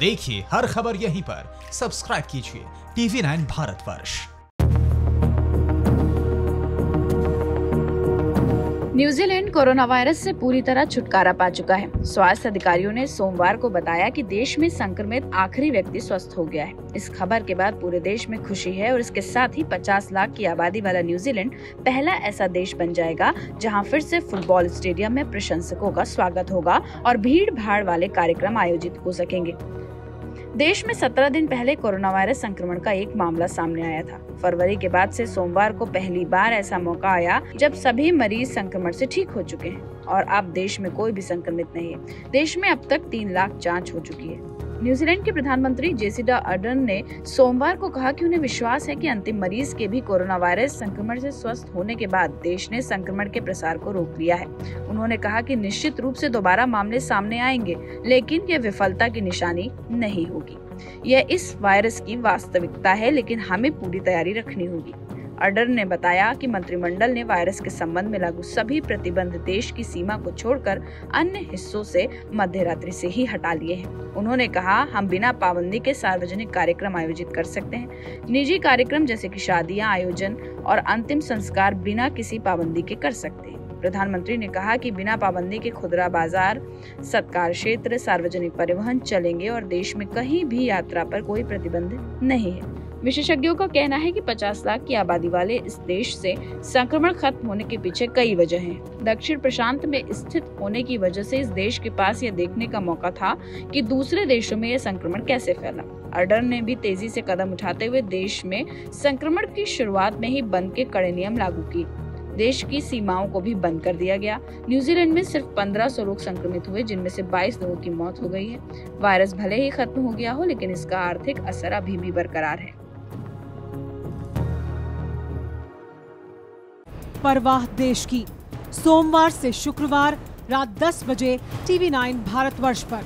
देखिए हर खबर यहीं पर। सब्सक्राइब कीजिए TV9 Bharatvarsh. New Zealand corona virus से पूरी तरह छुटकारा पा चुका है। स्वास्थ्य अधिकारियों ने सोमवार को बताया कि देश में संक्रमित आखिरी व्यक्ति स्वस्थ हो गया है। इस खबर के बाद पूरे देश में खुशी है और इसके साथ ही 50 लाख की आबादी वाला न्यूजीलैंड पहला ऐसा देश बन जाएगा जहां फिर से फुटबॉल स्टेडियम में प्रशंसकों का स्वागत होगा और भीड़ भाड़ वाले कार्यक्रम आयोजित हो सकेंगे। देश में 17 दिन पहले कोरोना वायरस संक्रमण का एक मामला सामने आया था। फरवरी के बाद से सोमवार को पहली बार ऐसा मौका आया जब सभी मरीज संक्रमण से ठीक हो चुके हैं और अब देश में कोई भी संक्रमित नहीं है। देश में अब तक 3 लाख जांच हो चुकी है। न्यूजीलैंड के प्रधानमंत्री जेसिंडा अर्डर्न ने सोमवार को कहा कि उन्हें विश्वास है कि अंतिम मरीज के भी कोरोना वायरस संक्रमण से स्वस्थ होने के बाद देश ने संक्रमण के प्रसार को रोक लिया है। उन्होंने कहा कि निश्चित रूप से दोबारा मामले सामने आएंगे, लेकिन यह विफलता की निशानी नहीं होगी। यह इस वायरस की वास्तविकता है, लेकिन हमें पूरी तैयारी रखनी होगी। अर्डर्न ने बताया कि मंत्रिमंडल ने वायरस के संबंध में लागू सभी प्रतिबंध देश की सीमा को छोड़कर अन्य हिस्सों से मध्यरात्रि से ही हटा लिए हैं। उन्होंने कहा, हम बिना पाबंदी के सार्वजनिक कार्यक्रम आयोजित कर सकते हैं। निजी कार्यक्रम जैसे कि शादियां, आयोजन और अंतिम संस्कार बिना किसी पाबंदी के कर सकते हैं। प्रधानमंत्री ने कहा कि बिना पाबंदी के खुदरा बाजार, सत्कार क्षेत्र, सार्वजनिक परिवहन चलेंगे और देश में कहीं भी यात्रा पर कोई प्रतिबंध नहीं है। विशेषज्ञों का कहना है कि 50 लाख की आबादी वाले इस देश से संक्रमण खत्म होने के पीछे कई वजह हैं। दक्षिण प्रशांत में स्थित होने की वजह से इस देश के पास यह देखने का मौका था कि दूसरे देशों में यह संक्रमण कैसे फैला। अर्डर्न ने भी तेजी से कदम उठाते हुए देश में संक्रमण की शुरुआत में ही बंद के कड़े नियम लागू किए। देश की सीमाओं को भी बंद कर दिया गया। न्यूजीलैंड में सिर्फ 1500 लोग संक्रमित हुए, जिनमें से 22 लोगों की मौत हो गई है। वायरस भले ही खत्म हो गया हो, लेकिन इसका आर्थिक असर अभी भी बरकरार है। परवाह देश की, सोमवार से शुक्रवार रात 10 बजे TV9 भारतवर्ष पर।